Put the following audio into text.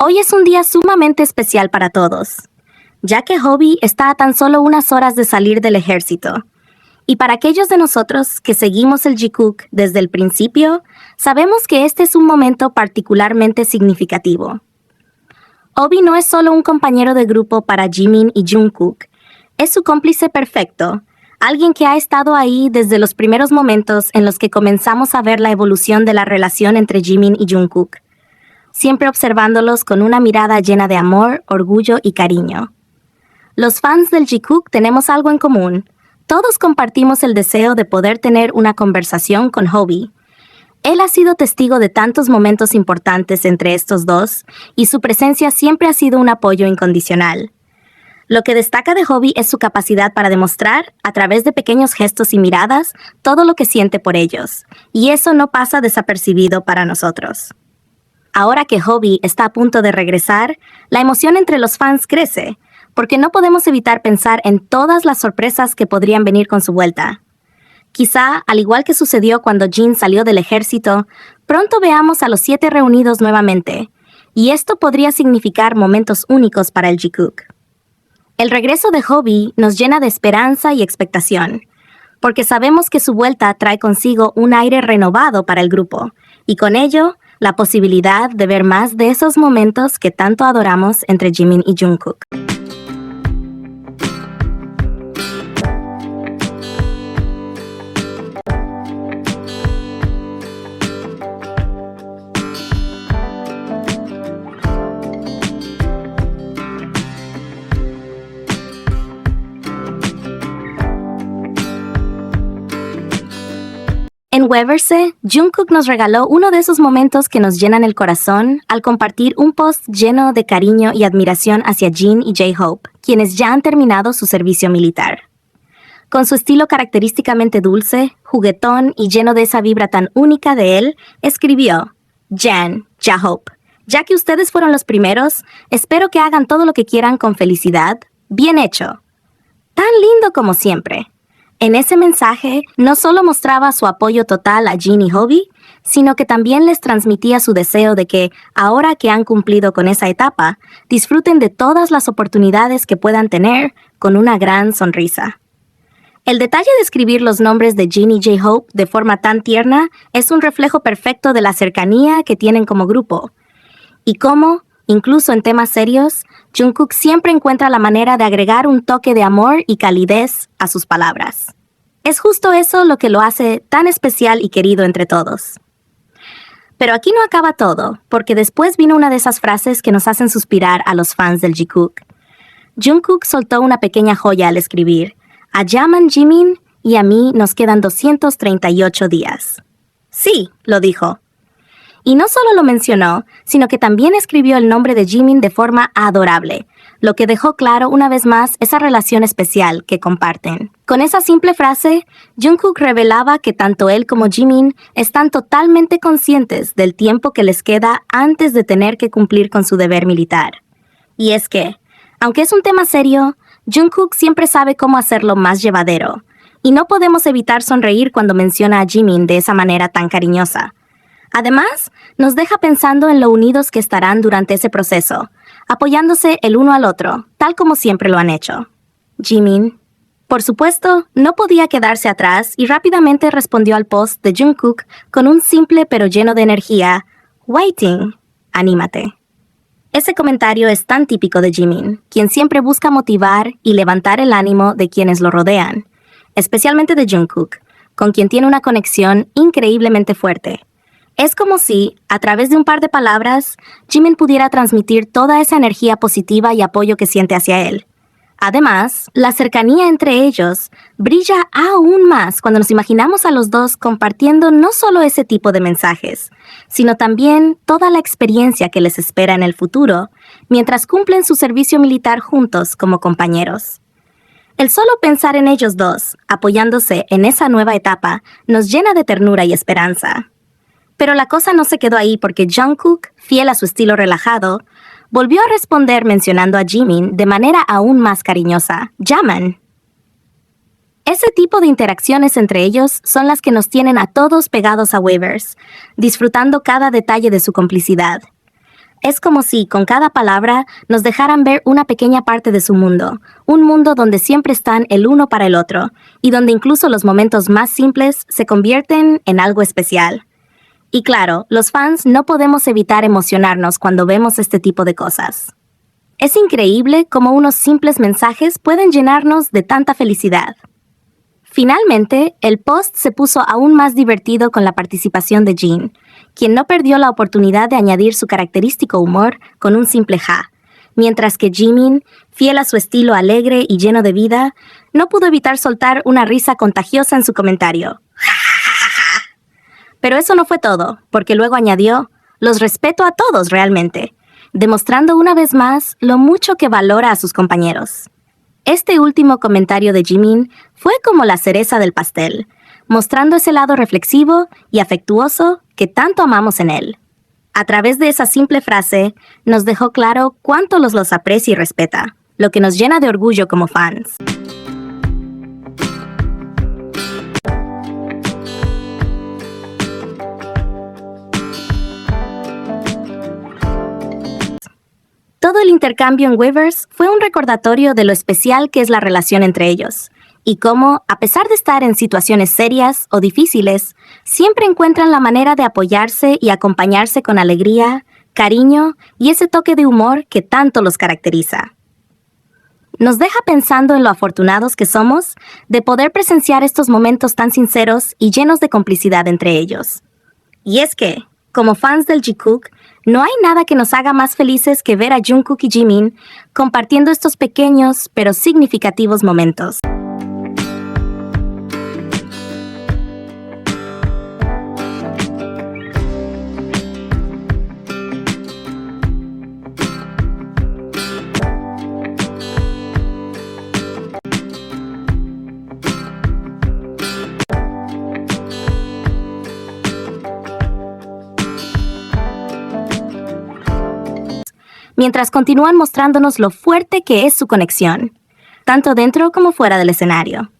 Hoy es un día sumamente especial para todos, ya que Hobie está a tan solo unas horas de salir del ejército. Y para aquellos de nosotros que seguimos el Jikook desde el principio, sabemos que este es un momento particularmente significativo. Hobie no es solo un compañero de grupo para Jimin y Jungkook, es su cómplice perfecto, alguien que ha estado ahí desde los primeros momentos en los que comenzamos a ver la evolución de la relación entre Jimin y Jungkook, siempre observándolos con una mirada llena de amor, orgullo y cariño. Los fans del Jikook tenemos algo en común. Todos compartimos el deseo de poder tener una conversación con Hobie. Él ha sido testigo de tantos momentos importantes entre estos dos, y su presencia siempre ha sido un apoyo incondicional. Lo que destaca de Hobie es su capacidad para demostrar, a través de pequeños gestos y miradas, todo lo que siente por ellos, y eso no pasa desapercibido para nosotros. Ahora que Hobie está a punto de regresar, la emoción entre los fans crece, porque no podemos evitar pensar en todas las sorpresas que podrían venir con su vuelta. Quizá, al igual que sucedió cuando Jin salió del ejército, pronto veamos a los 7 reunidos nuevamente, y esto podría significar momentos únicos para el Jikook. El regreso de Hobie nos llena de esperanza y expectación, porque sabemos que su vuelta trae consigo un aire renovado para el grupo, y con ello, la posibilidad de ver más de esos momentos que tanto adoramos entre Jimin y Jungkook. En Weverse, Jungkook nos regaló uno de esos momentos que nos llenan el corazón al compartir un post lleno de cariño y admiración hacia Jin y J-Hope, quienes ya han terminado su servicio militar. Con su estilo característicamente dulce, juguetón y lleno de esa vibra tan única de él, escribió: Jan, J-Hope, ya que ustedes fueron los primeros, espero que hagan todo lo que quieran con felicidad. Bien hecho. Tan lindo como siempre. En ese mensaje, no solo mostraba su apoyo total a Jin y Hobie, sino que también les transmitía su deseo de que, ahora que han cumplido con esa etapa, disfruten de todas las oportunidades que puedan tener con una gran sonrisa. El detalle de escribir los nombres de Jin y J-Hope de forma tan tierna es un reflejo perfecto de la cercanía que tienen como grupo, y cómo, incluso en temas serios, Jungkook siempre encuentra la manera de agregar un toque de amor y calidez a sus palabras. Es justo eso lo que lo hace tan especial y querido entre todos. Pero aquí no acaba todo, porque después vino una de esas frases que nos hacen suspirar a los fans del Jikook. Jungkook soltó una pequeña joya al escribir: a Jaman, Jimin y a mí nos quedan 238 días. Sí, lo dijo. Y no solo lo mencionó, sino que también escribió el nombre de Jimin de forma adorable, lo que dejó claro una vez más esa relación especial que comparten. Con esa simple frase, Jungkook revelaba que tanto él como Jimin están totalmente conscientes del tiempo que les queda antes de tener que cumplir con su deber militar. Y es que, aunque es un tema serio, Jungkook siempre sabe cómo hacerlo más llevadero, y no podemos evitar sonreír cuando menciona a Jimin de esa manera tan cariñosa. Además, nos deja pensando en lo unidos que estarán durante ese proceso, apoyándose el uno al otro, tal como siempre lo han hecho. Jimin, por supuesto, no podía quedarse atrás y rápidamente respondió al post de Jungkook con un simple pero lleno de energía: Waiting, anímate. Ese comentario es tan típico de Jimin, quien siempre busca motivar y levantar el ánimo de quienes lo rodean, especialmente de Jungkook, con quien tiene una conexión increíblemente fuerte. Es como si, a través de un par de palabras, Jimin pudiera transmitir toda esa energía positiva y apoyo que siente hacia él. Además, la cercanía entre ellos brilla aún más cuando nos imaginamos a los dos compartiendo no solo ese tipo de mensajes, sino también toda la experiencia que les espera en el futuro, mientras cumplen su servicio militar juntos como compañeros. El solo pensar en ellos dos, apoyándose en esa nueva etapa, nos llena de ternura y esperanza. Pero la cosa no se quedó ahí porque Jungkook, fiel a su estilo relajado, volvió a responder mencionando a Jimin de manera aún más cariñosa: Jaman. Ese tipo de interacciones entre ellos son las que nos tienen a todos pegados a Weverse, disfrutando cada detalle de su complicidad. Es como si, con cada palabra, nos dejaran ver una pequeña parte de su mundo, un mundo donde siempre están el uno para el otro, y donde incluso los momentos más simples se convierten en algo especial. Y claro, los fans no podemos evitar emocionarnos cuando vemos este tipo de cosas. Es increíble cómo unos simples mensajes pueden llenarnos de tanta felicidad. Finalmente, el post se puso aún más divertido con la participación de Jin, quien no perdió la oportunidad de añadir su característico humor con un simple ja, mientras que Jimin, fiel a su estilo alegre y lleno de vida, no pudo evitar soltar una risa contagiosa en su comentario. Pero eso no fue todo, porque luego añadió, los respeto a todos realmente, demostrando una vez más lo mucho que valora a sus compañeros. Este último comentario de Jimin fue como la cereza del pastel, mostrando ese lado reflexivo y afectuoso que tanto amamos en él. A través de esa simple frase, nos dejó claro cuánto los aprecia y respeta, lo que nos llena de orgullo como fans. Todo el intercambio en Weverse fue un recordatorio de lo especial que es la relación entre ellos, y cómo, a pesar de estar en situaciones serias o difíciles, siempre encuentran la manera de apoyarse y acompañarse con alegría, cariño y ese toque de humor que tanto los caracteriza. Nos deja pensando en lo afortunados que somos de poder presenciar estos momentos tan sinceros y llenos de complicidad entre ellos. Y es que, como fans del Jikook, no hay nada que nos haga más felices que ver a Jungkook y Jimin compartiendo estos pequeños pero significativos momentos. Mientras continúan mostrándonos lo fuerte que es su conexión, tanto dentro como fuera del escenario.